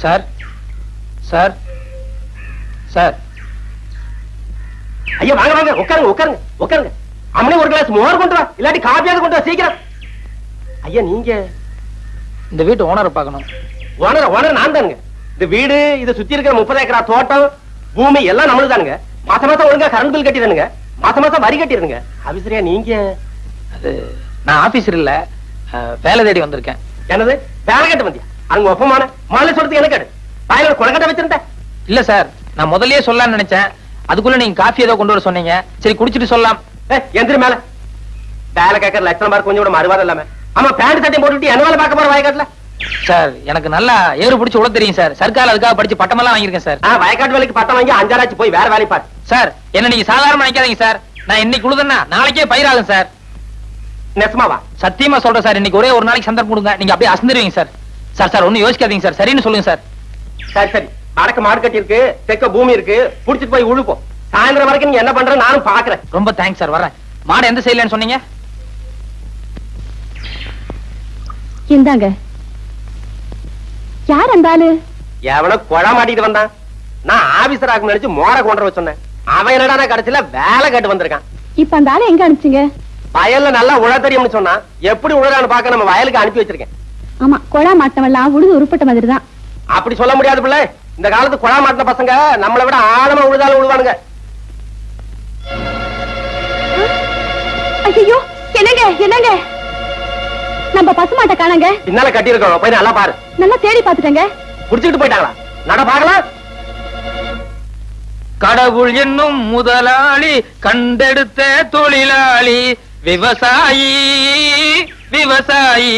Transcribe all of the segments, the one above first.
Sir sir sir ஐயா வாங்க வாங்க உட்காருங்க உட்காருங்க உட்காருங்க. அம்மனே ஒரு கிளாஸ் மோர் கொண்டு வா, இல்லாட்டி காப்பியாவது கொண்டு வா சீக்கிரம். ஐயா நீங்க இந்த வீட்டு ஓனரை பார்க்கணும். ஓனர் நான் தானுங்க. இந்த வீடு இதை சுத்தி இருக்கிற 30 ஏக்கரா தோட்டம் பூமி எல்லாம் நம்மளுக்கு தானுங்க. மாசம் மாசம் ஒழுங்கா கரண்ட் பில் கட்டிடுங்க, மாசம் மாசம் வரி கட்டிடுங்க. ஆபீசரியா நீங்க? அது நான் ஆபீசர் இல்ல, வேலை தேடி வந்திருக்கேன். என்னது வேலை கட்டு வந்தியா? அங்க ஒப்பமான மாலை சொல்றதுக்கு என்ன கேடு? வாயில குளக்கட்டை வச்சிருந்தேன். இல்ல சார், நான் முதல்லயே சொல்லலாம்னு நினைச்சேன். அதுக்குள்ள நீங்க காஃபி ஏதோ கொண்டு வர சொன்னீங்க. சரி குடிச்சிட்டு சொல்லலாம். எந்திரி மேல. வேலை கேட்கற லட்சணம் மாதிரி கொஞ்சம் கூட மறுவாதம் இல்லாம. ஆமா பேண்ட் சட்டையும் போட்டுட்டு என்ன வேலை பார்க்க போற வயக்காட்டுல? சார் எனக்கு நல்லா ஏறு பிடிச்சி உள்ள தெரியும் சார். சர்க்கார் அதுக்காக படிச்சு பட்டமெல்லாம் வாங்கியிருக்கேன் சார். வயக்காட்டு வேலைக்கு பட்டம் வாங்கி 5 ஆச்சு போய் வேற வேலை பாரு. சார் என்ன நீங்க சாதாரணமா நினைக்காதீங்க சார். நான் இன்னைக்கு உழுதுன்னா நாளைக்கே பயிராகும் சார். நெசமாவா? சத்தியமா சொல்றேன் சார். இன்னைக்கு ஒரே ஒரு நாளைக்கு சந்தர்ப்பம் கொடுங்க, நீங்க அப்படியே அசந்துருவீங்க சார். சார் சார் ஒன்னும் யோசிக்காதீங்க சார், சரின்னு சொல்லுங்க சார். சரி சரி, வடக்கு மாடு கட்டி இருக்கு, தெற்க பூமி இருக்கு, புடிச்சிட்டு போய் உழுப்போம். சாயந்தரம் வரைக்கும் நீங்க என்ன பண்ற நானும் பாக்குறேன். ரொம்ப தேங்க்ஸ் சார், வரேன். மாடு எந்த செய்யலன்னு சொன்னீங்க? இந்தாங்க. யார் அந்த ஆளு? எவனோ குழா மாட்டிட்டு வந்தான். நான் ஆபீசர் ஆகும் நினைச்சு மோர கொண்டு வர சொன்னேன். அவன் என்னடா கடைசியில வேலை கேட்டு வந்திருக்கான். இப்ப அந்த ஆளு எங்க அனுப்பிச்சீங்க? வயல்ல நல்லா உழ தெரியும்னு சொன்னா, எப்படி உழறான்னு பாக்க நம்ம வயலுக்கு அனுப்பி வச்சிருக்கேன். ஆமா, கொழா மாட்டவெல்லாம் உழுது உருப்பட்ட மாதிரி தான். அப்படி சொல்ல முடியாது பிள்ளை. இந்த காலத்து குழா மாட்டின பசங்க நம்மளை விட ஆழமா உழுதாலும் உழுவானுங்க. ஐயோ என்னங்க என்னங்க, நம்ம பசுமாட்டை காணங்க. பின்னால கட்டி இருக்கோம், போய் நல்லா பாரு. நல்லா தேடி பாத்துட்டேங்க. புடிச்சுட்டு போயிட்டாங்களா? நட பாக்கலாம். கடவுள் என்னும் முதலாளி, கண்டெடுத்த தொழிலாளி, விவசாயி விவசாயி.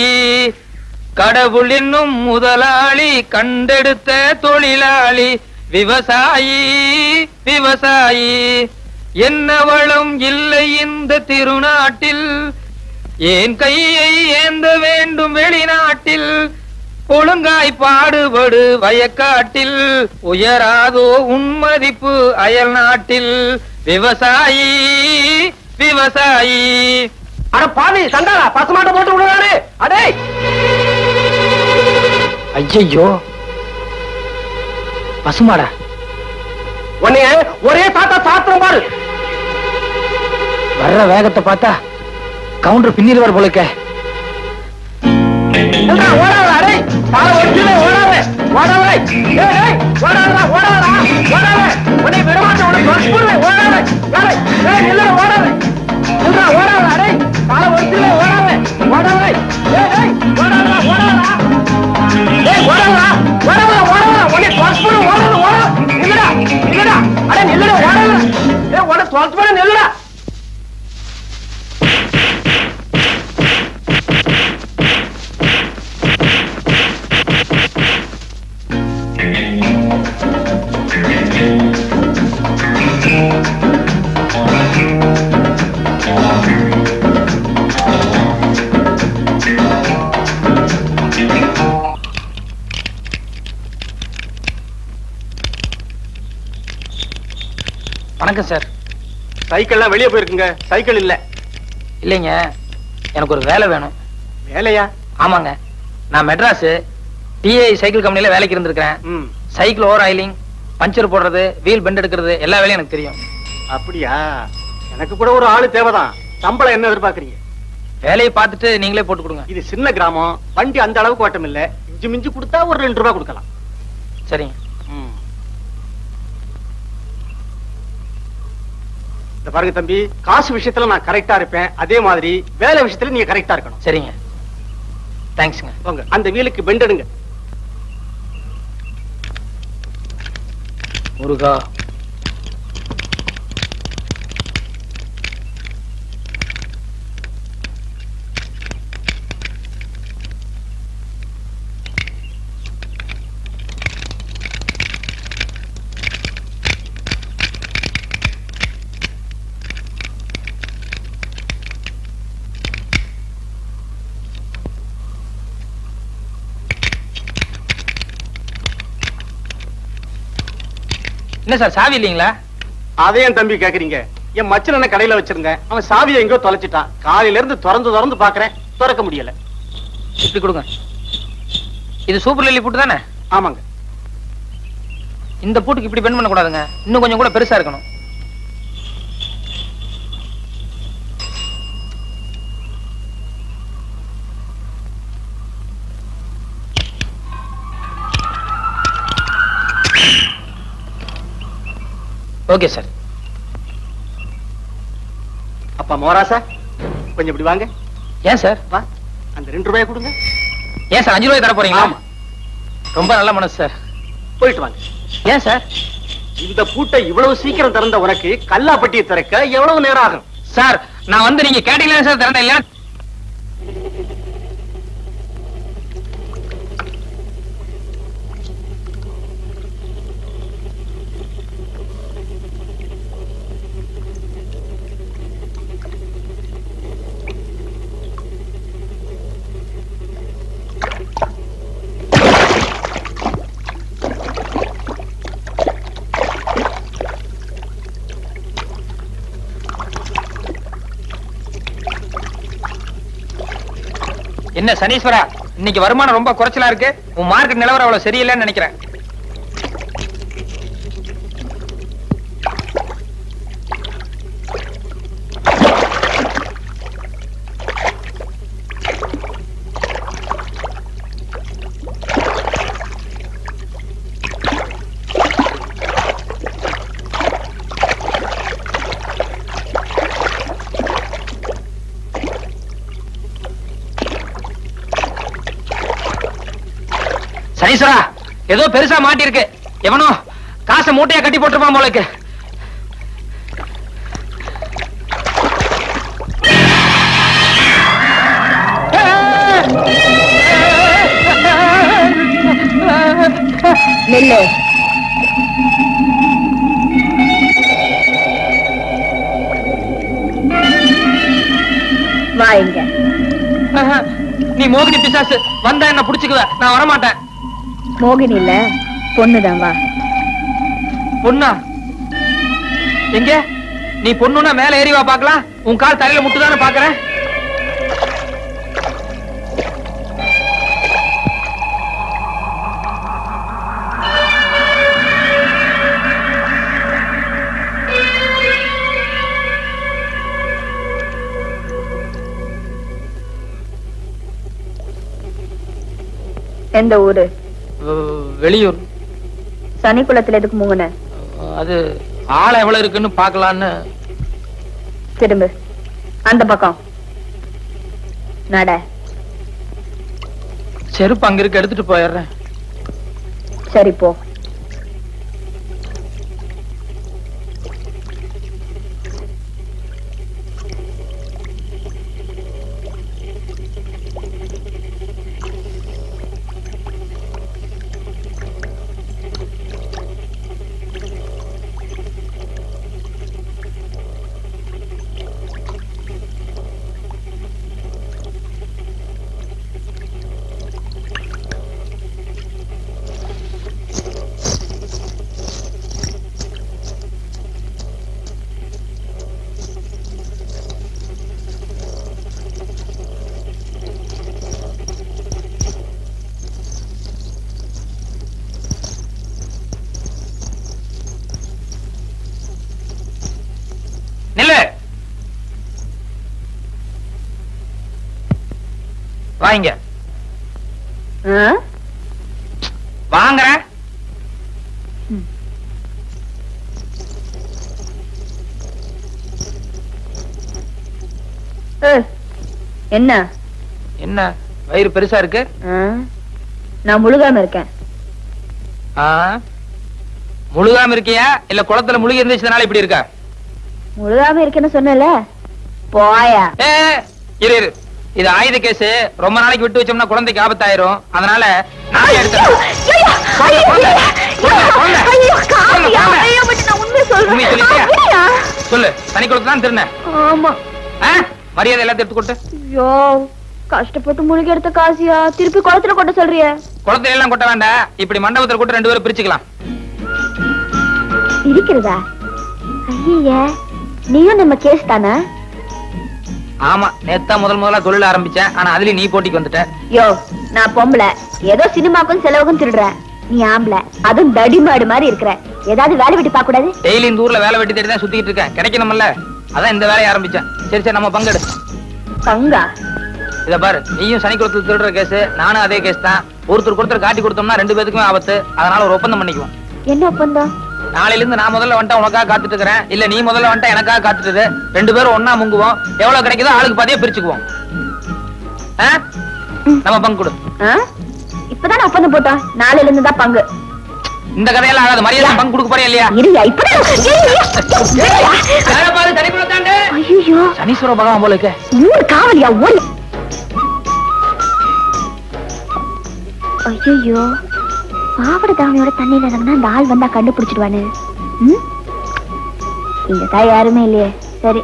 கடவுள் என்னும் முதலாளி, கண்டெடுத்த தொழிலாளி, விவசாயி விவசாயி. என்ன வளம் இல்லை இந்த திருநாட்டில், ஏன் கையை ஏந்த வேண்டும் வெளிநாட்டில். ஒழுங்காய் பாடுபடு வயக்காட்டில், உயராதோ உன்மதிப்பு அயல் நாட்டில். விவசாயி விவசாயி. அட பாவி சண்டாளா, பசுமாட்டை போட்டு விடுறாரு. அடே ஐயோ பசுமாடா. உன்னைய ஒரே சாத்தா சாத்திரம் பாரு. வர்ற வேகத்தை பார்த்தா கவுண்டர் பின்னில் வர போலக்க. நெல்லுடா. வணக்கம் சார். சைக்கிள்லாம் வெளியே போயிருக்குங்க. சைக்கிள் இல்ல. இல்லைங்க, எனக்கு ஒரு வேலை வேணும். வேலையா? ஆமாங்க, நான் மெட்ராஸ் டிஐ சைக்கிள் கம்பெனில வேலைக்கு இருந்திருக்கேன். சைக்கிள் ஓவர் ஆயிலிங், பஞ்சர் போடுறது, வீல் பெண்ட் எடுக்கிறது எல்லா வேலையும் எனக்கு தெரியும். அப்படியா? எனக்கு கூட ஒரு ஆளு தேவைதான். சம்பளம் என்ன எதிர்பார்க்கறீங்க? வேலையை பார்த்துட்டு நீங்களே போட்டு கொடுங்க. இது சின்ன கிராமம், வண்டி அந்த அளவுக்கு ஓட்டம் இல்ல. இஞ்சி மிஞ்சி கொடுத்தா ஒரு 2 ரூபாய் கொடுக்கலாம். சரிங்க. இந்த பாருங்க தம்பி, காசு விஷயத்துல நான் கரெக்டா இருப்பேன். அதே மாதிரி வேலை விஷயத்துல நீங்க கரெக்டா இருக்கணும். சரிங்க, தேங்க்ஸ்ங்க. போங்க, அந்த வீலுக்கு பெண்ட் எடுங்க. முருகா. என்ன சார் சாவி இல்லீங்களா? அதையும் தம்பி கேக்குறீங்க? என் மச்சன கடையில வச்சிருந்தேன், அவன் சாவியை எங்கோ தொலைச்சிட்டான். காலையில இருந்து திறந்து பாக்குறேன், திறக்க முடியல. இப்படி கொடுங்க. இது சூப்பர் லில்லி புட்டு தானே? ஆமாங்க. இந்த பூட்டுக்கு இப்படி பெண்ட் பண்ண கூடாதுங்க, இன்னும் கொஞ்சம் கூட பெருசா இருக்கணும். Okay sir. அப்பா மோராசா, கொஞ்சம் இப்படி வாங்க. ஏன் சார்? வா, அந்த 2 ரூபாய் கொடுங்க. ஏன் சார் 5 ரூபாய் தர போறீங்களா? ரொம்ப நல்ல மனசு சார். போயிட்டு வாங்க. ஏன் சார்? இந்த பூட்டை இவ்வளவு சீக்கிரம் திறந்த உனக்கு கல்லாப்பட்டியை திறக்க எவ்வளவு நேரம் ஆகும்? சார் நான் வந்து நீங்க கேட்டீங்களா சார் திறந்த இல்லையா? என்ன சனீஸ்வரா, இன்னைக்கு வருமானம் ரொம்ப குறைச்சலா இருக்கு. உன் மார்க்கெட் நிலவரம் அவ்வளவு சரியில்லைன்னு நினைக்கிறேன். சனீஸ்வரா, ஏதோ பெருசா மாட்டி இருக்கு. எவனோ காசை மூட்டையா கட்டி போட்டுருப்பான் போலக்கு. நெல்லு வாங்க. நீ மோகினி பிசாசு, வந்தா என்ன புடிச்சுக்குவ, நான் வரமாட்டேன். மோகினி இல்ல, பொண்ணுதான். வா. பொண்ணா? எங்க? நீ பொண்ணுன்னா மேல ஏறி வா பாக்கலாம். உன் கால் தரையில முட்டுதானே பாக்குறேன். எந்த ஊரு? வெளியூர். சனிக்குளத்துல எதுக்கு மூங்குன? அது ஆளை எவ்வளவு இருக்குன்னு பாக்கலான்னு. திரும்ப அந்த பக்கம் நட. செருப்பு அங்க இருக்கு, எடுத்துட்டு போயிடுறேன். சரி போ. நில்லு. வாங்க. வாங்க. என்ன என்ன வயிறு பெருசா இருக்கு? நான் முழுகாம இருக்கேன். முழுகாம இருக்கியா இல்ல குளத்துல முழுகி இருந்துச்சதுனால இப்படி இருக்கா? முழுகாம இருக்கேன்னு சொன்னல. போயா. இரு இரு, இது ஆயுத கேஸ். ரொம்ப நாளைக்கு விட்டு வச்சோம்னா குழந்தைக்கு ஆபத்தாயிரும். அதனால நான் எடுத்துறேன். சொல்லு, தனி குளத்துல தான் திருந. ஆமா. மரியாதை எல்லாத்தையும் எடுத்து கொட்டு. ஐயோ, கஷ்டப்பட்டு முழுகி எடுத்த காசியா திருப்பி குளத்துல கொட்ட சொல்றிய? குளத்துல எல்லாம் கொட்ட வேண்டாம், இப்படி மண்டபத்துல கொட்டு 2 பேரும் பிரிச்சுக்கலாம். இருக்கிறதா? ஐயா, நீயும் நம்ம கேஸ் தானே? ஆமா, நேத்தா முதலா தொழில் ஆரம்பிச்சேன். ஆனா அதுலயும் நீ போட்டிக்கு வந்துட்ட. யோ, நான் பொம்பளை, ஏதோ சினிமாக்கும் செலவுக்கும் திருடுறேன். நீ ஆம்பளை, அதுவும் தடிமாடு மாதிரி இருக்கிற. ஏதாவது வேலை வெட்டி பார்க்க கூடாது? டெய்லி இந்த ஊர்ல வேலை வெட்டி தேடி தான் சுத்திட்டு இருக்கேன். கிடைக்கணும்ல, அதான் இந்த வேலையை ஆரம்பிச்சேன். சரி சரி, நம்ம பங்கெடு. பங்கா? இத பாரு, நீயும் சனிக்குளத்துல திருடுற கேஸ், நானும் அதே கேஸ் தான். ஒருத்தர் காட்டி கொடுத்தோம்னா 2 பேருக்குமே ஆபத்து. அதனால ஒரு ஒப்பந்தம் பண்ணிக்குவோம். என்ன ஒப்பந்தம்? நாளையில இருந்து நான் முதல்ல வந்துட்டா உனக்காக காத்துட்டு இருக்கிறேன், இல்ல நீ முதல்ல வந்துட்டா எனக்காக காத்துட்டு 2 பேரும் ஒன்னா முங்குவோம். எவ்வளவு கிடைக்குதோ ஆளுக்கு பாதியா பிரிச்சுக்குவோம். நம்ம பங்கு கொடு. இப்பதான் ஒப்பந்தம் போட்டோம், நாளையில இருந்து தான் பங்கு. இந்த கதையெல்லாம் ஆகாது. மரியாதை பங்கு கொடுக்க போறியா இல்லையா? சனீஸ்வர பகவான் போல இருக்க. காவலியா ஓடி. ஐயோ, பாவட தாவணியோட தண்ணியில இறங்கினா அந்த ஆள் வந்தா கண்டுபிடிச்சிடுவானு. இங்க தான் யாருமே இல்லையே. சரி,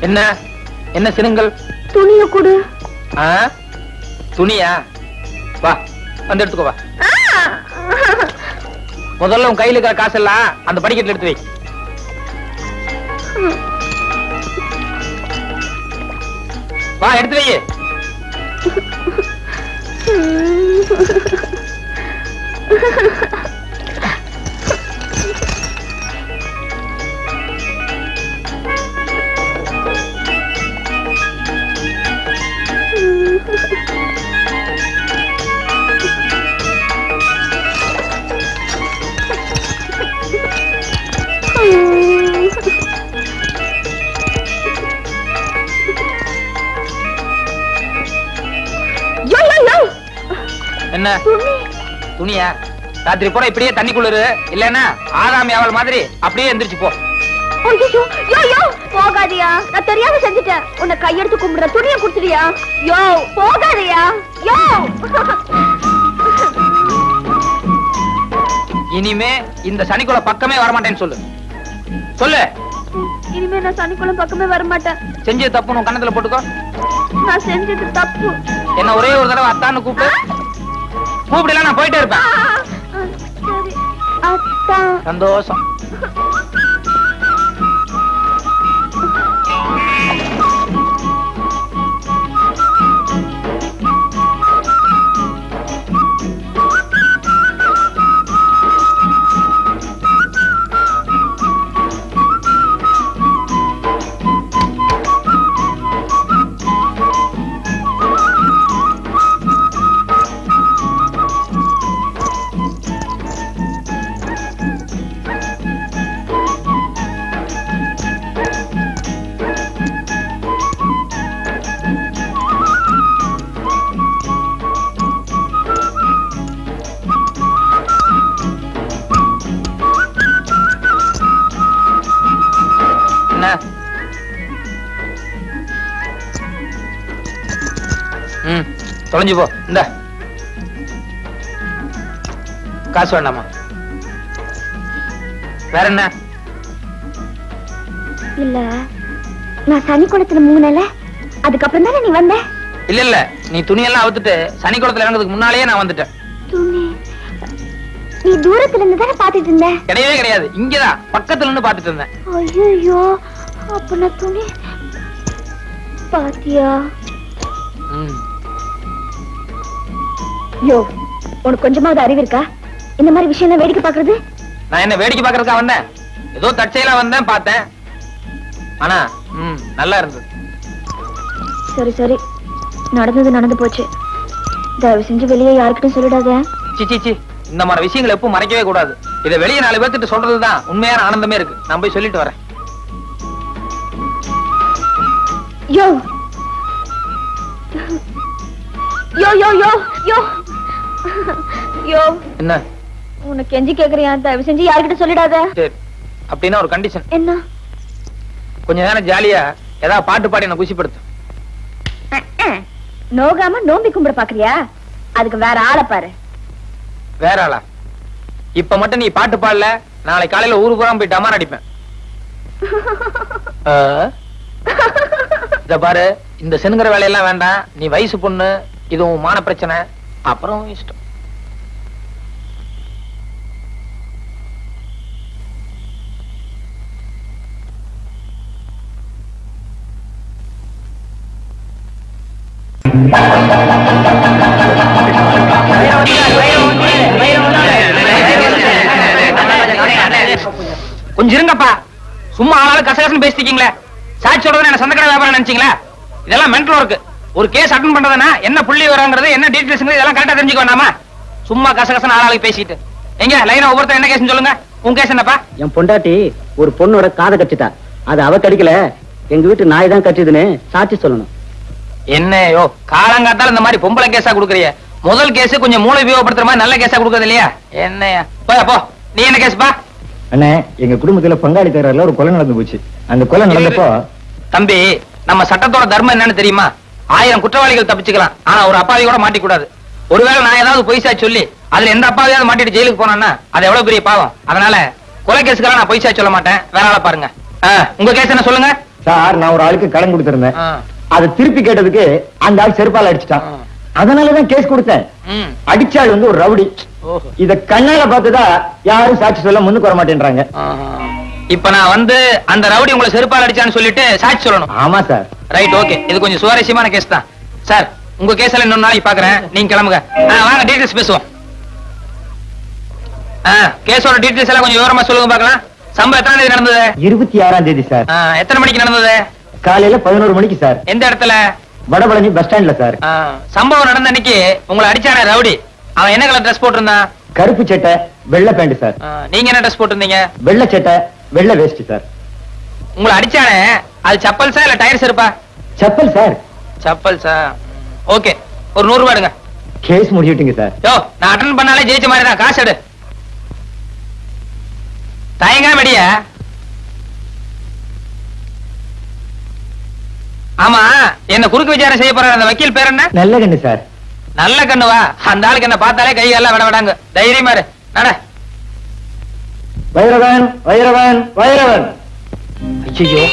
என்ன என்ன சினுங்கள்? துணிய கொடு. துணியா? வா வந்து எடுத்துக்கோ. வா, முதல்ல உன் கையில இருக்கிற காசெல்லாம் அந்த படிக்கட்டுல எடுத்து வை. வா எடுத்து வை. என்ன துணியா? ராத்திரி பூரா இப்படியே தண்ணி குளிரு, இல்லன்னா ஆகாமி அவள் மாதிரி அப்படியே எந்திரிச்சு போ. போகாதியா, நான் தெரியாம செஞ்சுட்டேன். உன்னை கையெடுத்து கும்பிடுற, துணியை குடுத்துறியா? யோ போகாதியா. யோ, இனிமே இந்த சனிக்குள்ள பக்கமே வரமாட்டேன்னு சொல்லு. சொல்லு. இனிமே நான் சனிக்குளம் பக்கமே வரமாட்டேன். செஞ்சது தப்பு உன் கண்ணத்துல போட்டுக்கோ. நான் செஞ்சது தப்பு. என்ன ஒரே ஒரு தடவை அத்தான்னு கூப்பிடு. கூப்பிடலாம், நான் போயிட்டே இருப்பேன். சரி அத்தா. சந்தோஷம். தொலைஞ்சு போ. இந்த காசு வேண்டாமா? வேற என்ன? இல்ல, நான் சனிக்குளத்துல மூணல, அதுக்கப்புறம் தானே நீ வந்த. இல்ல இல்ல, நீ துணியெல்லாம் அவுத்துட்டு சனிக்குளத்துல இறங்கிறதுக்கு முன்னாலேயே நான் வந்துட்டேன். துணி நீ தூரத்துல இருந்து தானே பாத்துட்டு இருந்த? கிடையவே கிடையாது, இங்கதான் பக்கத்துல இருந்து பாத்துட்டு இருந்தேன். ஐயோ, அப்ப நான் துணி பாத்தியா? யோ, உனக்கு கொஞ்சமாவது அறிவு இருக்கா? இந்த மாதிரி விஷயம் வேடிக்கை பாக்குறது? நான் என்ன வேடிக்கை பாக்குறதுக்கா வந்தேன்? ஏதோ தற்செயலா வந்தேன், பார்த்தேன். ஆனா நல்லா இருந்தது. சரி சரி, நடந்தது நடந்து போச்சு. தயவு செஞ்சு வெளியே யாருக்கிட்டும் சொல்லிடாத. சி இந்த மாதிரி விஷயங்களை எப்பவும் மறைக்கவே கூடாது. இதை வெளியே 4 பேர்த்திட்டு சொல்றதுதான் உண்மையான ஆனந்தமே இருக்கு. நான் போய் சொல்லிட்டு வரேன். யோ யோ யோ யோ யோ யோ, என்ன உனக்கு கெஞ்சி கேக்குறியா? தயவு செஞ்சு யாருக்கிட்ட சொல்லிடாத. சரி, அப்படின்னா ஒரு கண்டிஷன். என்ன? கொஞ்ச நேரம் ஜாலியா ஏதாவது பாட்டு பாடி என்ன குஷிப்படுத்து. நோகாம நோம்பி கும்பிட பாக்குறியா? அதுக்கு வேற ஆளை பாரு. வேற ஆளா? இப்ப மட்டும் நீ பாட்டு பாடல, நாளை காலையில ஊருக்கு பூரா போய் டமார் அடிப்பேன். இத பாரு, இந்த செனுங்கிற வேலையெல்லாம் வேண்டாம். நீ வயசு பொண்ணு, இது உன் மான பிரச்சனை. அப்புறம் இஷ்டம். கொஞ்சம் இருங்கப்பா. சும்மா ஆளாலும் கசகசன்னு பேசிட்டீங்களே. சாட்சி சொல்றது என்ன சந்தக்கடை வியாபாரம் நினைச்சீங்களா? இதெல்லாம் மென்டல் ஒர்க். ஒரு கேஸ் அட்டன் பண்றதுன்னா என்ன புள்ளி வராங்கிறது, என்ன டீடைல்ஸ், இதெல்லாம் கரெக்டா தெரிஞ்சுக்க வேண்டாமா? சும்மா கசகசன்னு ஆளாளுக்கு பேசிட்டு. எங்க லைனா ஒவ்வொருத்தர் என்ன கேஸ்னு சொல்லுங்க. உன் கேஸ் என்னப்பா? என் பொண்டாட்டி ஒரு பொண்ணோட காதை கட்டிட்டா. அது அவ கடிக்கல, எங்க வீட்டு நாய் தான் கட்டிதுன்னு சாட்சி சொல்லணும். என்னையோ காலங்காத்தால இந்த மாதிரி பொம்பளை கேஸா குடுக்கறிய? முதல் கேஸ் கொஞ்சம் மூளை உபயோகப்படுத்துற மாதிரி நல்ல கேஸா குடுக்கறது இல்லையா? என்னையா போ. நீ என்ன கேஸ்பா? அண்ணே, எங்க குடும்பத்துல பங்காளி தகராறுல ஒரு கொலை நடந்து போச்சு. அந்த கொலை நடந்தப்போ தம்பி, நம்ம சட்டத்தோட தர்மம் என்னன்னு தெரியுமா? 1000 குற்றவாளிகள் தப்பிச்சுக்கலாம், ஆனா ஒரு அப்பாவி கூட மாட்டிக்கூடாது. ஒருவேளை நான் ஏதாவது பொய்சா சொல்லி அதுல எந்த அப்பாவியாவது மாட்டிட்டு ஜெயிலுக்கு போனான்னா அது எவ்வளவு பெரிய பாவம். அதனால கொலை கேஸுக்கெல்லாம் நான் பொய்சா சொல்ல மாட்டேன். வேற ஆளை பாருங்க. உங்க கேஸ் என்ன சொல்லுங்க சார். நான் ஒரு ஆளுக்கு கடன் கொடுத்திருந்தேன். அதை திருப்பி கேட்டதுக்கு அந்த ஆள் செருப்பால அடிச்சுட்டான். அதனாலதான் கேஸ் கொடுத்தேன். அடிச்சாள் வந்து ஒரு ரவுடி. இத கண்ணால பார்த்ததா யாரும் சாட்சி சொல்ல முன்னுக்கு வர மாட்டேன்றாங்க. இப்ப நான் வந்து அந்த ரவுடி உங்களை செருப்பால் அடிச்சான்னு சொல்லிட்டு சாட்சி சொல்லணும். ஆமா சார். Right, okay. இது கொஞ்சம் சுவாரஸ்யமான கேஸ் தான் சார். உங்க கேஸ்ல இன்னொரு நாளைக்கு பாக்குறேன். நீங்க கிளம்புங்க. வாங்க டீடைல்ஸ் பேசுவோம். கேஸோட டீடைல்ஸ் எல்லாம் கொஞ்சம் விவரமா சொல்லுங்க பாக்கலாம். சம்பவம் எத்தனை தேதி நடந்தது? 26ஆம் தேதி சார். எத்தனை மணிக்கு நடந்தது? காலையில 11 மணிக்கு சார். எந்த இடத்துல? வடபழனி பஸ் ஸ்டாண்ட்ல சார். சம்பவம் நடந்த அன்னைக்கு உங்களை அடிச்சானே ரவுடி, அவன் என்ன கலர் ட்ரெஸ் போட்டிருந்தான்? கருப்பு சட்டை வெள்ளை பேண்ட் சார். நீங்க என்ன ட்ரெஸ் போட்டிருந்தீங்க? வெள்ளை சட்டை வெள்ளை வேஷ்டி சார். உங்களை அடிச்சானே அது செப்பல்ஸா இல்ல டயர்ஸ் இருப்பா? செப்பல் சார். செப்பல்ஸா? ஓகே, ஒரு 100 ரூபாய் எடுங்க. Case முடிச்சுட்டீங்க sir. யோ, நான் அட்டன் பண்ணாலே ஜெயிச்ச மாதிரி தான். காசு எடு. தயங்காம அடியா. ஆமா, என்ன குறுக்கு விசாரணை செய்ய போற அந்த வக்கீல் பேர் என்ன? நல்ல கண்ணு சார். நல்ல கண்ணுவா? அந்த ஆளுக்கு என்ன பார்த்தாலே கை எல்லாம் விட விடாங்க. தைரியமா இரு. நட. வைரவன் வைரவன் வைரவன். ஐயோ,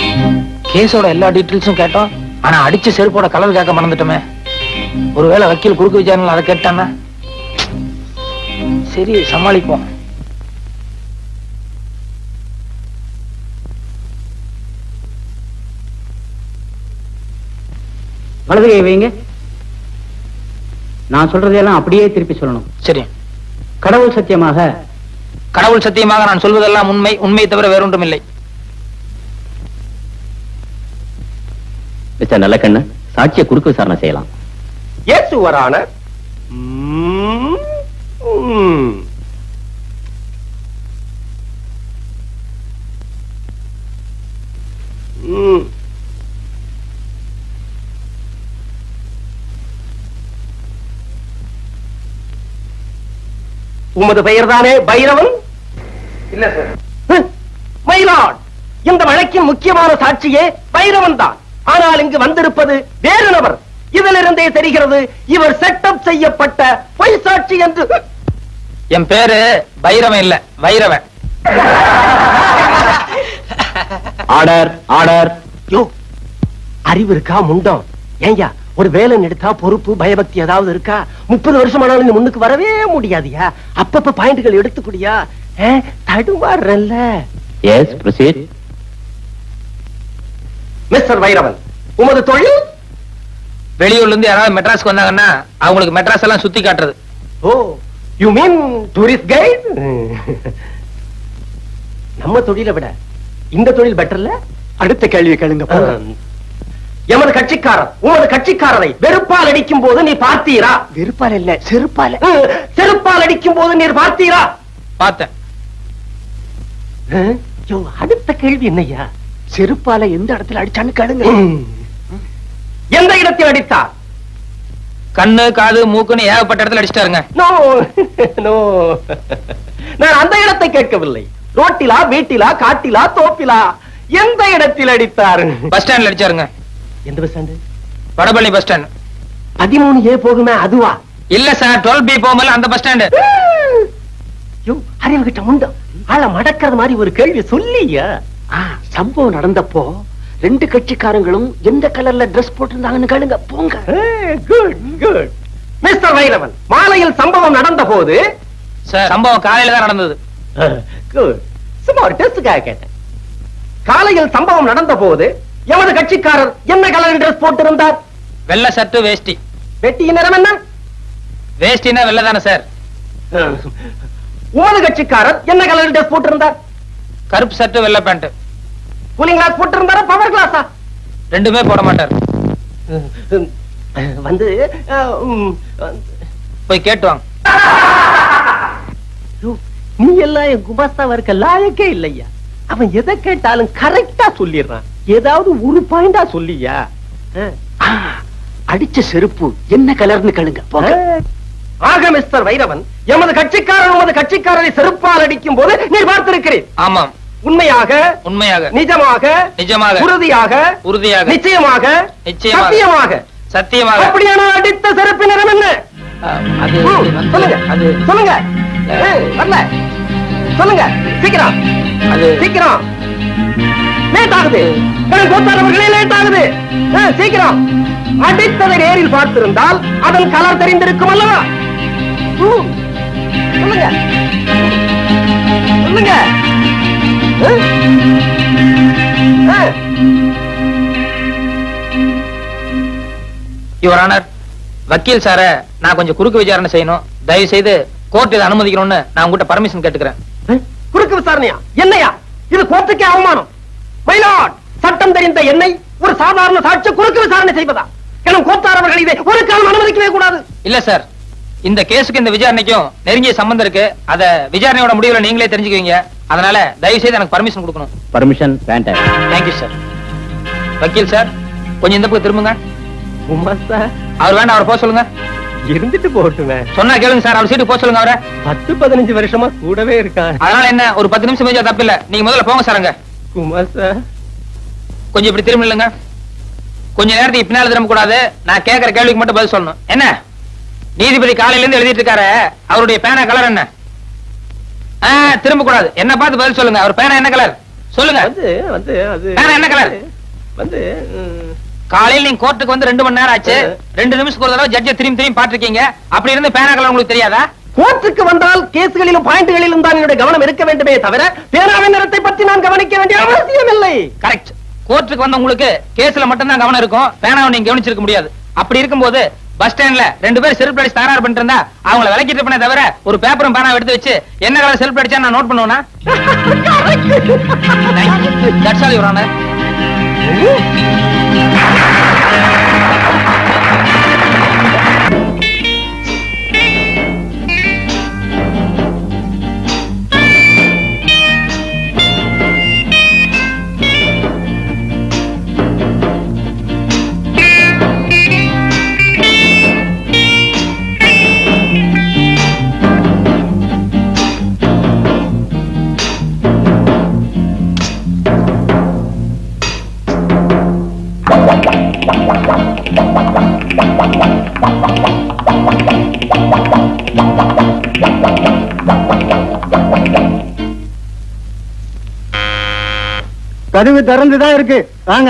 கேஸோட எல்லா டீடைல்ஸும் கேட்டோம், ஆனா அடிச்ச செருப்போட கலர் கேட்க மறந்துட்டோமே. ஒருவேளை வக்கீல் குறுக்கு விசாரணை அதை கேட்டானா? சரி, சமாளிப்போம். வலது கை வைங்க. நான் சொல்றதெல்லாம் அப்படியே திருப்பி சொல்லணும். சரி. கடவுள் சத்தியமாக. கடவுள் சத்தியமாக நான் சொல்வதெல்லாம் உண்மை, உண்மையை தவிர வேறொன்றும் இல்லை. மிஸ்டர் நல்லக்கண்ணு, சாட்சியை குறுக்கு விசாரணை செய்யலாம். Yes your honour. உமது பெயர் தானே பைரவன்? இல்ல சார். மயிலாட், இந்த வழக்கின் முக்கியமான சாட்சியே பைரவன் தான். ஆனால் இங்கு வந்திருப்பது வேறு நபர். இதிலிருந்தே தெரிகிறது இவர் செட்டப் செய்யப்பட்ட பொய் சாட்சி என்று. என் பேரு பைரவன் இல்ல, வைரவன். Order order. யோ, அறிவு இருக்கா முண்டம்? ஏய்யா, ஒரு வேலை எடுத்தா பொறுப்பு பயபக்தி ஏதாவது இருக்கா? 30 வருஷமானாலும் நீ முன்னுக்கு வரவே முடியாதியா? அப்பப்ப பாயிண்ட்கள் எடுத்துக்கூடியா? தடுமாறல்ல. Yes, proceed. மிஸ்டர் வைரவன், உமது தொழில்? வெளியூர்ல இருந்து யாராவது மெட்ராஸ்க்கு வந்தாங்கன்னா அவங்களுக்கு மெட்ராஸ் எல்லாம் சுத்தி காட்டுறது. ஓ, யூ மீன் டூரிஸ்ட் கைட்? நம்ம தொழிலை விட இந்த தொழில் பெட்டர்ல? அடுத்த கேள்வி கேளுங்க. எமது கட்சிக்காரர் உமது கட்சிக்காரரை வெறுப்பால் அடிக்கும் போது நீ பார்த்தீரா? வெறுப்பால் இல்ல, செருப்பால். செருப்பால் அடிக்கும் போது நீர் பார்த்தீரா? பார்த்தேன். அடுத்த கேள்வி என்னையா? செருப்பால எந்த இடத்துல அடிச்சான்னு கேளுங்க. எந்த இடத்தில் அடித்தார்? கண்ணு காது மூக்குன்னு ஏகப்பட்ட இடத்துல அடிச்சிட்டாருங்க. நோ நோ, நான் அந்த இடத்தை கேட்கவில்லை. ரோட்டிலா, வீட்டிலா, காட்டிலா, தோப்பிலா, எந்த இடத்தில் அடித்தார்? பஸ் ஸ்டாண்ட்ல அடிச்சாருங்க. எந்த bus stand? Vadapalli bus stand. 13A போகுமே அதுவா? இல்ல சார், 12B போகும்போது அந்த பஸ் ஸ்டாண்டு. அறிவு கிட்ட முண்டம் ஆள மடக்கிறது மாதிரி ஒரு கேள்வி சொல்லியா? சம்பவம் நடந்தப்போ ரெண்டு கட்சிக்காரங்களும் எந்த கலர்ல டிரெஸ் போட்டிருந்தாங்கன்னு கேளுங்க. போங்க. Good good. மிஸ்டர் வைரவன், மாலையில் சம்பவம் நடந்த போது சார் சம்பவம் காலையில தான் நடந்தது. குட். சும்மா ஒரு டெஸ்டுக்காக கேட்டேன். காலையில் சம்பவம் நடந்த போது எமது கட்சிக்காரர் என்ன கலர் டிரெஸ் போட்டிருந்தார்? வெள்ளை சட்டு வேஷ்டி. வெட்டியின் நிறம் என்ன? வேஷ்டினா வெள்ளை தானே சார். உமது கட்சிக்காரர் என்ன கலர் டிரெஸ் போட்டிருந்தார்? கருப்பு சட்டு வெள்ளை பேண்ட். கூலிங் கிளாஸ் போட்டிருந்தாரா, பவர் கிளாஸா? ரெண்டுமே போட மாட்டார். வந்து போய் கேட்டு வாங்க. நீ எல்லாம் என் குமாஸ்தாவா இருக்க லாயக்கே இல்லையா? அவன் எதை கேட்டாலும் கரெக்டா சொல்லிடுறான். ஏதாவது ஒரு பாயிண்டா சொல்லியா? அடிச்ச செருப்பு என்ன கலர்னு கேளுங்க. போங்க. ஆக மிஸ்டர் வைரவன், எமது கட்சிக்காரர் உமது கட்சிக்காரரை செருப்பால் அடிக்கும் போது நீ பார்த்திருக்கிறேன். ஆமாம். உண்மையாக, உண்மையாக, நிஜமாக, நிஜமாக, உறுதியாக, உறுதியாக, நிச்சயமாக, நிச்சயமாக, சத்தியமாக, சத்தியமாக. அப்படியான அடித்த செருப்பு நிறம் என்ன? அது சொல்லுங்க, அது சொல்லுங்க. வரல, சொல்லுங்க சீக்கிரம். அது சீக்கிரம், லேட் ஆகுது. கோத்தாரவர்களே லேட் ஆகுது. சீக்கிரம். அடித்ததை நேரில் பார்த்திருந்தால் அதன் கலர் தெரிந்திருக்கும் அல்லவா? சொல்லுங்க சொல்லுங்க. யுவர் ஆனர், வக்கீல் சார நான் கொஞ்சம் குறுக்கு விசாரணை செய்யணும். தயவு செய்து கோர்ட் இதை அனுமதிக்கணும்னு நான் உங்ககிட்ட பர்மிஷன் கேட்டுக்கிறேன். குறுக்கு விசாரணையா? என்னையா இது? கோர்ட்டுக்கே அவமானம். மயிலாட், சட்டம் தெரிந்த என்னை ஒரு சாதாரண சாட்சி குறுக்கு விசாரணை செய்வதா? எனும் கோத்தாரவர்கள் இதை ஒரு காலம் அனுமதிக்கவே கூடாது. இல்ல சார், இந்த கேஸுக்கு இந்த விசாரணைக்கும் நெருங்கிய சம்பந்தம் இருக்கு. அத விசாரணையோட முடிவுல நீங்களே தெரிஞ்சுக்குவீங்க. அதனால தயவு செய்து எனக்கு பர்மிஷன் கொடுக்கணும். பர்மிஷன் வேண்டாம். Thank you sir. வக்கீல் சார், கொஞ்சம் இந்த பக்கம் திரும்புங்க. அவர் வேண்டாம், அவரை போக சொல்லுங்க. இருந்துட்டு போட்டுவேன். சொன்னா கேளுங்க சார், அவர் சீட்டு போக சொல்லுங்க. அவரை 10-15 வருஷமா கூடவே இருக்கான். அதனால என்ன, ஒரு 10 நிமிஷம் பேச தப்பு இல்ல. நீங்க முதல்ல போங்க சார். அங்க குமார் சார், கொஞ்சம் இப்படி திரும்ப இல்லைங்க. கொஞ்ச நேரத்துக்கு பின்னால திரும்ப கூடாது. நான் கேட்கிற கேள்விக்கு மட்டும் பதில் சொல்லணும். என்ன நீதிபதி காலையில இருந்து எழுதிட்டு இருக்காரு, அவருடைய பேனா கலர் என்ன? திரும்ப கூடாது. என்ன பார்த்து பதில் சொல்லுங்க. அவர் பேனா என்ன கலர் சொல்லுங்க. பேனா என்ன கலர்? காலையில் நீங்க கோர்ட்டுக்கு வந்து 2 மணி நேரம் ஆச்சு. 2 நிமிஷத்துக்கு ஒரு தடவை ஜட்ஜை திரும்பி பாத்துருக்கீங்க. அப்படி இருந்து பேனா கலர் உங்களுக்கு தெரியாதா? கோர்ட்டுக்கு வந்தால் கேஸ்களிலும் பாயிண்ட்களிலும் தான் என்னுடைய கவனம் இருக்க வேண்டுமே தவிர பேனாவின் நிறத்தை பற்றி நான் கவனிக்க வேண்டிய அவசியம் இல்லை. கரெக்ட். கோர்ட்டுக்கு வந்த உங்களுக்கு கேஸ்ல மட்டும் தான் கவனம் இருக்கும். பேனாவை நீங்க கவனிச்சிருக்க முடியாது. அப்படி இருக்கும்போது பஸ் ஸ்டாண்ட்ல 2 பேர் செல்ஃப் அடிச்சு தகராறு பண்ணிட்டு இருந்தா அவங்கள விலக்கிட்டு பண்ண தவிர ஒரு பேப்பரும் பேனா எடுத்து வச்சு என்ன கலர் செல்ஃப் அடிச்சா நான் நோட் பண்ணுவேனா? That's all your honour. கதவு திறந்துதான் இருக்கு, வாங்க.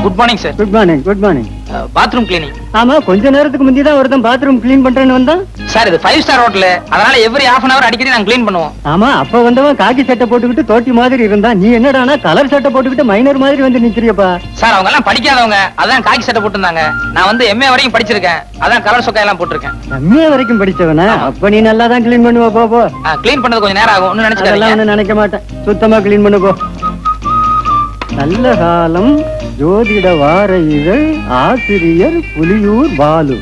Good morning sir. Good morning. Good morning. Bathroom cleaning. ஆமா, கொஞ்ச நேரத்துக்கு முந்தி தான் ஒருத்தன் பாத்ரூம் கிளீன் பண்றேன்னு வந்தான். சார் இது 5 ஸ்டார் ஹோட்டல், அதனால எவ்ரி half an hour அடிக்கடி நாங்க கிளீன் பண்ணுவோம். ஆமா, அப்ப வந்தவன் காக்கி சட்டை போட்டுக்கிட்டு தோட்டி மாதிரி இருந்தான். நீ என்னடானா கலர் சட்டை போட்டுக்கிட்டு மைனர் மாதிரி வந்து நிக்கிறியப்பா. சார் அவங்க எல்லாம் படிக்காதவங்க, அதான் காக்கி சட்டை போட்டுருந்தாங்க. நான் வந்து MA வரைக்கும் படிச்சிருக்கேன், அதான் கலர் சொக்கா எல்லாம் போட்டிருக்கேன். MA வரைக்கும் படிச்சவனா? அப்ப நீ நல்லா தான் கிளீன் பண்ணுவ. போ கிளீன் பண்ணது கொஞ்சம் நேரம் ஆகும், ஒன்னும் நினைச்சுக்காதீங்க. நினைக்க மாட்டேன், சுத்தமா கிளீன் பண்ணு போ. நல்ல காலம் ஜோதிட வார இதழ் ஆசிரியர் புலியூர் பாலு.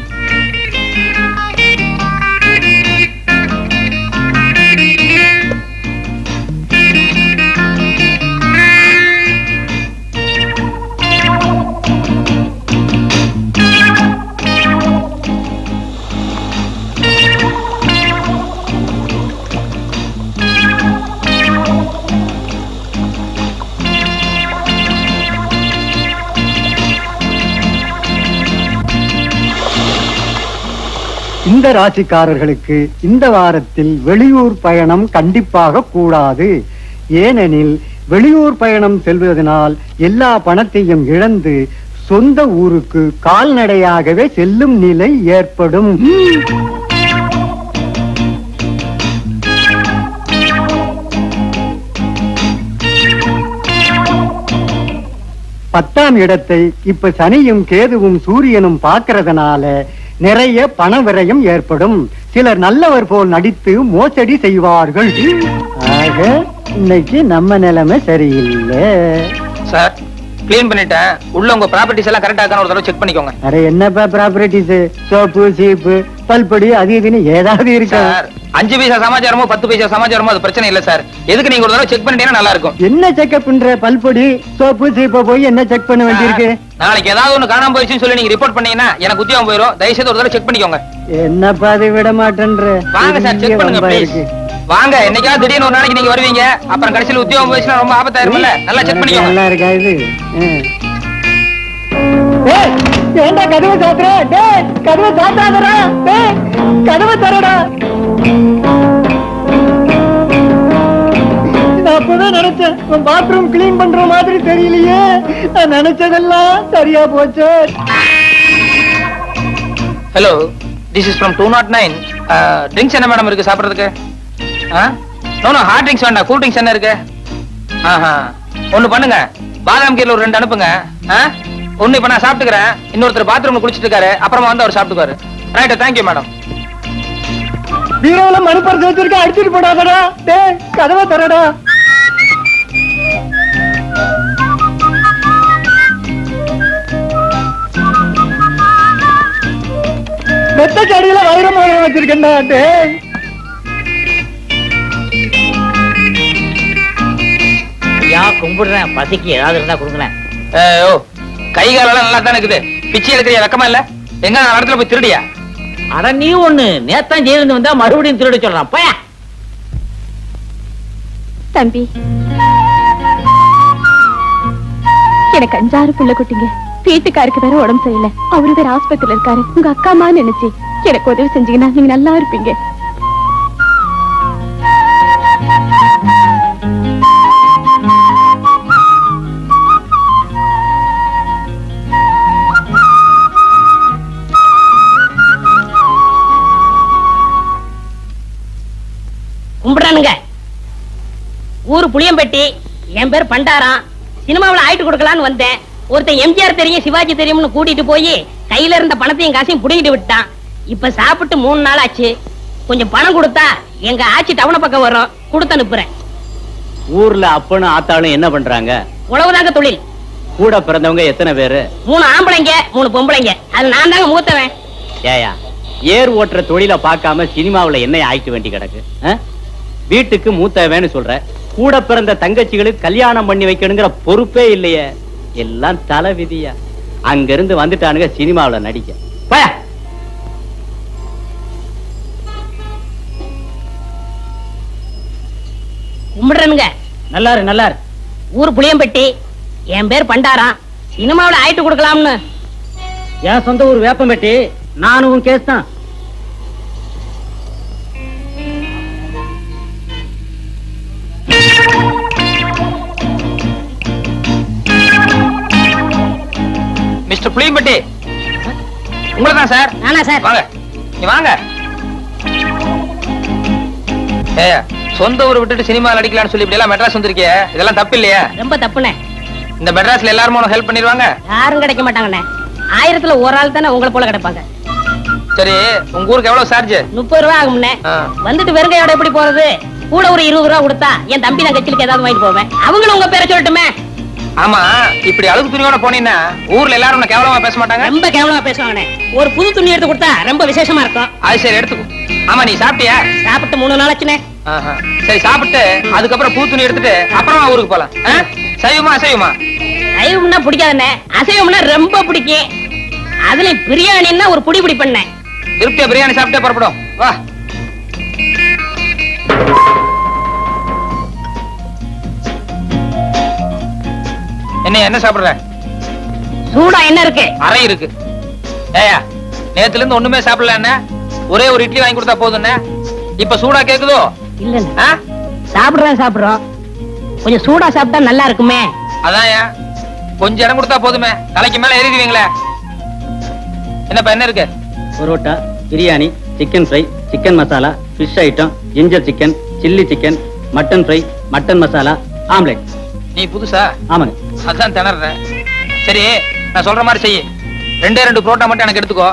இந்த ராசிக்காரர்களுக்கு இந்த வாரத்தில் வெளியூர் பயணம் கண்டிப்பாக கூடாது. ஏனெனில் வெளியூர் பயணம் செல்வதனால் எல்லா பணத்தையும் இழந்து சொந்த ஊருக்கு கால்நடையாகவே செல்லும் நிலை ஏற்படும். 10ஆம் இடத்தை இப்ப சனியும் கேதுவும் சூரியனும் பார்க்கறதுனால நிறைய பண விரயம் ஏற்படும். சிலர் நல்லவர் போல் நடித்து மோசடி செய்வார்கள். ஆக இன்னைக்கு நம்ம நிலைமை சரியில்லை. சார் கிளீன் பண்ணிட்டேன், உள்ள உங்க ப்ராப்பர்ட்டிஸ் எல்லாம் கரெக்டா இருக்கான்னு ஒரு தடவை செக் பண்ணிக்கோங்க. அட என்னப்பா ப்ராப்பர்ட்டிஸ், சோப்பு சீப்பு பல்படி அது இதுன்னு ஏதாவது இருக்கு சார்? 5 பைசா சமாச்சாரமோ 10 பைசா சமாச்சாரமோ அது பிரச்சனை இல்ல சார். எதுக்கு நீங்க ஒரு தடவை செக் பண்ணிட்டீங்கன்னா நல்லா இருக்கும். என்ன செக்அப் பண்ற? பல்பொடி சோப்பு சீப்ப போய் என்ன செக் பண்ண வேண்டியிருக்கு? நாளைக்கு ஏதாவது ஒண்ணு காணாம போயிடுச்சுன்னு சொல்லி நீங்க ரிப்போர்ட் பண்ணீங்கன்னா எனக்கு உத்தியோகம் போயிடும். தயவுசெய்து ஒரு தடவை செக் பண்ணிக்கோங்க. என்னப்பா அதை விட மாட்டேன்ற? வாங்க சார் செக் பண்ணுங்க ப்ளீஸ். வாங்க, என்னைக்காவது திடீர்னு ஒரு நாளைக்கு நீங்க வருவீங்க, அப்புறம் கடைசியில் உத்தியோகம் போயிடுச்சுன்னா ரொம்ப ஆபத்தாயிரும்ல. நல்லா செக் பண்ணிக்கோங்க. நல்லா இருக்கா இது? ஏண்டா கதவை சாத்துற? டேய் கதவை சாத்தாதடா. டேய் கதவை தரடா. நான் அப்பதான் நினைச்சேன் உன் பாத்ரூம் கிளீன் பண்ற மாதிரி தெரியலையே. நான் நினைச்சதெல்லாம் சரியா போச்சு. Hello, this is from 209. Drinks என்ன மேடம் இருக்கு சாப்பிடுறதுக்கு? நோ ஹார்ட் ட்ரிங்க்ஸ் வேண்டாம், கூல் ட்ரிங்க்ஸ் என்ன இருக்கு? ஒண்ணு பண்ணுங்க, பாதாம் கீரை ஒரு 2 அனுப்புங்க. ஒண்ணு இப்ப நான் சாப்பிட்டுக்கிறேன், இன்னொருத்தர் பாத்ரூம்ல குளிச்சிட்டு இருக்காரு, அப்புறமா வந்து அவர் சாப்பிட்டுக்காரு. Right, thank you madam. பீரோல மணி பர்ஸ் வச்சிருக்க, அடிச்சிட்டு போடாதடா. டேய் கதவை தரடா. மெத்தக்கு அடியில வைரமாக வச்சிருக்கேன்டா. டேய் கும்பிடுறேன், பசிக்கு ஏதாவது இருந்தா கொடுக்குறேன். கை காலெல்லாம் நல்லா தானே இருக்குது, பிச்சை எடுக்கிறியா? வெக்கமா இல்ல? எங்க இடத்துல போய் திருடியா? அட நீ ஒண்ணு நேத்தான் ஜெயிலிருந்து வந்தா மறுபடியும் திருட சொல்றான். போயா தம்பி, எனக்கு 5-6 புள்ள குட்டிங்க. வீட்டுக்காருக்கு வேற உடம்பு சரியில்லை, அவரு வேற ஆஸ்பத்திரியில இருக்காரு. உங்க அக்கா அம்மா நினைச்சு எனக்கு உதவி செஞ்சீங்கன்னா நீங்க நல்லா இருப்பீங்க. கும்பிடுறானுங்க. ஊரு புளியம்பட்டி, என் பேர் பண்டாரம். சினிமாவில் ஆயிட்டு கொடுக்கலான்னு வந்தேன். ஒருத்தன் எம்ஜிஆர் தெரியும் சிவாஜி தெரியும்னு கூட்டிட்டு போய் கையில இருந்த பணத்தையும் காசையும் புடிங்கிட்டு விட்டான். இப்ப சாப்பிட்டு 3 நாள் ஆச்சு. கொஞ்சம் பணம் கொடுத்தா எங்க ஆட்சி டவுன பக்கம் வரும், கொடுத்து அனுப்புறேன். ஊர்ல அப்பனும் ஆத்தாளும் என்ன பண்றாங்க? உழவுதாங்க தொழில். கூட பிறந்தவங்க எத்தனை பேரு? 3 ஆம்பளைங்க 3 பொம்பளைங்க. அது நான் தாங்க மூத்தவன். ஏயா ஏர் ஓட்டுற தொழில பார்க்காம சினிமாவுல என்ன ஆயிட்டு வேண்டி கிடக்கு? வீட்டுக்கு மூத்தவன்னு சொல்ற, கூட பிறந்த தங்கச்சிகளுக்கு கல்யாணம் பண்ணி வைக்கணுங்கிற பொறுப்பே இல்லையே. எல்லாம் தலை விதியா. அங்க இருந்து வந்துட்டானுங்க சினிமாவுல நடிக்க. போயா. கும்பிடுறனுங்க. நல்லாரு நல்லாரு. ஊர் புளியம்பட்டி, என் பேர் பண்டாரம். சினிமாவில் ஆயிட்டு கொடுக்கலாம்னு. என் சொந்த ஊர் வேப்பம்பட்டி. நானும் கேஸ் தான். மிஸ்டர் புளியம்பட்டி, உங்களை தான் சார். நானா சார்? வாங்க, நீ வாங்க. ஏய், சொந்த ஊரை விட்டுட்டு சினிமாவில் அடிக்கலாம்னு சொல்லி இப்படி எல்லாம் மெட்ராஸ் வந்திருக்கிய, இதெல்லாம் தப்பு இல்லையா? ரொம்ப தப்புண்ணே. இந்த மெட்ராஸ்ல எல்லாரும் உனக்கு ஹெல்ப் பண்ணிடுவாங்க? யாரும் கிடைக்க மாட்டாங்கண்ணே. 1000ல ஒரு ஆள் தானே உங்களை போல கிடைப்பாங்க. சரி, உங்க ஊருக்கு எவ்வளவு சார்ஜ்? 30 ரூபா ஆகும்ண்ணே. வந்துட்டு வெறுங்கையோட எப்படி போறது? கூட ஒரு 20 ரூபா கொடுத்தா என் தம்பி நான் கட்சிலுக்கு ஏதாவது வாங்கிட்டு போவேன். அவங்களும் உங்க பேரை சொல்லட்டுமே. ஆமா, இப்படி அழுகு துணியோட போனீங்கன்னா ஊர்ல எல்லாரும் உன்னை கேவலமா பேச மாட்டாங்க? ரொம்ப கேவலமா பேசுவாங்கண்ணே. ஒரு புது துணி எடுத்து கொடுத்தா ரொம்ப விசேஷமா இருக்கும். அது சரி, எடுத்துக்கோ. ஆமா, நீ சாப்பிட்டியா? சாப்பிட்டு 3 நாளாச்சுண்ணே. சரி, சாப்பிட்டு அதுக்கப்புறம் பூ துணி எடுத்துட்டு அப்புறமா ஊருக்கு போலாம். சைவமா அசைவமா? சைவம்னா பிடிக்காதுண்ணே, அசைவம்னா ரொம்ப பிடிக்கும். அதுல பிரியாணின்னா ஒரு புடி புடி பண்ணேன். திருப்தியா பிரியாணி சாப்பிட்டே புறப்படும். வா. என்ன சாப்பிடுற? சூடா என்ன இருக்கு? அறை இருக்கு. ஏயா, நேத்துல இருந்து ஒண்ணுமே சாப்பிடல என்ன? ஒரே ஒரு இட்லி வாங்கி கொடுத்தா போதும். இப்ப சூடா கேக்குதோ? இல்ல, சாப்பிடுறோம். கொஞ்சம் சூடா சாப்பிட்டா நல்லா இருக்குமே. அதான் கொஞ்சம் இடம் கொடுத்தா போதுமே, தலைக்கு மேல ஏறிடுவீங்களே. என்னப்பா என்ன இருக்கு? Parotta, biryani, chicken fry, chicken masala, fish item, ginger chicken, chilli chicken, mutton fry, mutton masala, omelette. நீ புதுசா? ஆமாங்க. அதான் திணறேன். சரி, நான் சொல்ற மாதிரி செய்ய. 2 புரோட்டா மட்டும் எனக்கு எடுத்துக்கோ.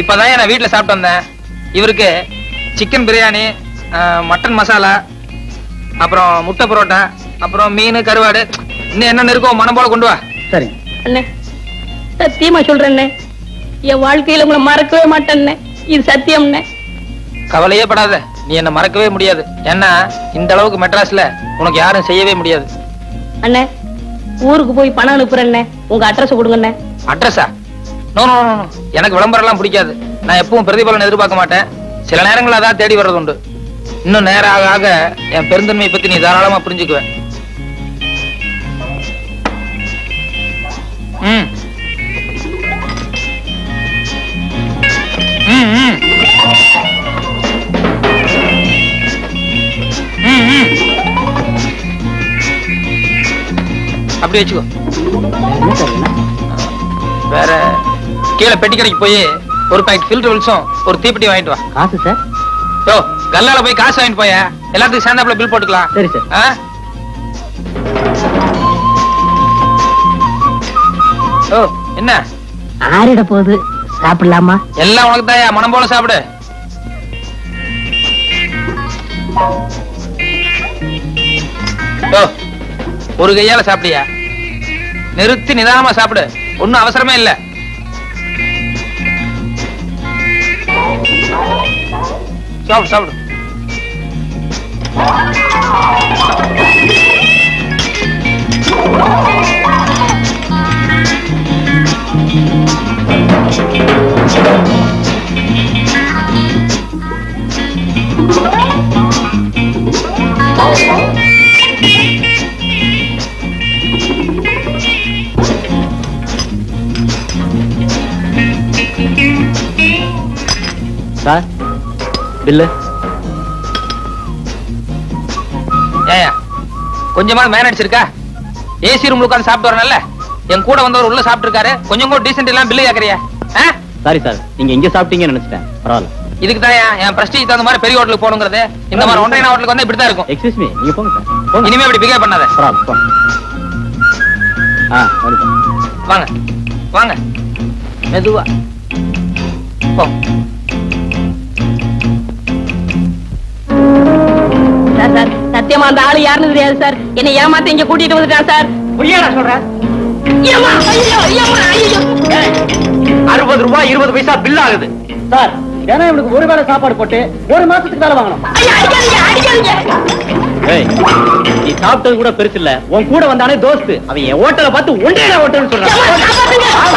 இப்பதான் நான் வீட்டுல சாப்பிட்டு வந்தேன். இவருக்கு சிக்கன் பிரியாணி, மட்டன் மசாலா, அப்புறம் முட்டை புரோட்டா, அப்புறம் மீன், கருவாடு, இன்னும் என்ன இருக்கோ மனம் போல கொண்டு வா. சரி அண்ணே, சத்தியமா சொல்றேன், என் வாழ்க்கையில உங்களை மறக்கவே மாட்டேன். இது சத்தியம்ண்ணே. கவலையே படாத, நீ என்ன மறக்கவே முடியாது. ஏன்னா இந்த அளவுக்கு மெட்ராஸ்ல உனக்கு யாரும் செய்யவே முடியாது. அண்ணே, ஊருக்கு போய் பணம் அனுப்புறேன்னே, உங்க அட்ரஸ் கொடுங்கண்ணே. அட்ரஸா? நோ நோ நோ, எனக்கு விளம்பரம் எல்லாம் பிடிக்காது. நான் எப்பவும் பிரதிபலன் எதிர்பார்க்க மாட்டேன். சில நேரங்கள் அதான் தேடி வர்றது உண்டு. இன்னும் நேரம் ஆக ஆக என் பெருந்தன்மையை பத்தி நீ தாராளமா புரிஞ்சுக்குவேன். ம் ம் ம் அப்படி வச்சுக்கோ. வேற கீழே பெட்டி கடைக்கு போய் ஒரு பாக்கெட் ஃபில்டர் வில்ஸும் ஒரு தீப்பெட்டி வாங்கிட்டு வா. காசு சார்? யோ, கல்லால போய் காசு வாங்கிட்டு போய, எல்லாத்துக்கும் சேர்ந்தாப்புல பில் போட்டுக்கலாம். சரி சார். ஓ, என்ன ஆறிட போகுது, சாப்பிடலாமா? எல்லாம் உனக்கு தாயா, மனம் போல சாப்பிடு. ஒரு கையால சாப்பிடியா? நிறுத்தி நிதானமா சாப்பிடு, ஒன்னும் அவசரமே இல்ல. சாப்பிடு சாப்பிடு. Sir, bill. ஏயா, கொஞ்சமா மேனேஜ் இருக்கா? ஏசி ரூம்ல உட்கார்ந்து சாப்பிட்டு வரணும்ல. என் கூட வந்தவர் உள்ள சாப்பிட்டு இருக்காரு, கொஞ்சம் கூட டீசென்ட் எல்லாம் பில்லு கேக்குறியா? சாரி சார், நீங்க இங்க சாப்பிட்டீங்கன்னு நினைச்சிட்டேன். பரவாயில்ல. இதுக்கு தான் என் பிரஸ்டீஜ் தகுந்த மாதிரி பெரிய ஹோட்டலுக்கு போகணுங்கிறது. இந்த மாதிரி ஒன்றைய ஹோட்டலுக்கு வந்து இப்படிதான் இருக்கும். எக்ஸ்கியூஸ் மீ, நீங்க போங்க சார். போங்க. இனிமே இப்படி பிகேவ் பண்ணாத. பரவாயில்ல, போங்க. வாங்க வாங்க, மெதுவா போ. சார், சார், சத்தியமா அந்த ஆளு யாருன்னு தெரியாது சார். என்னை ஏமாத்த இங்க கூட்டிட்டு வந்துட்டான் சார். புரியாடா சொல்றேன். 60 ரூபாய் 20 பைசா பில் ஆகுது சார். ஏன்னா இவனுக்கு ஒரு வேளை சாப்பாடு போட்டு ஒரு மாசத்துக்கு வேலை வாங்கணும். ஏய், நீ சாப்பிட்டது கூட பெருசு இல்ல, உன் கூட வந்தானே தோஸ்து, அவன் என் ஹோட்டலை பார்த்து ஒன்றே ஹோட்டல்னு சொல்றான்.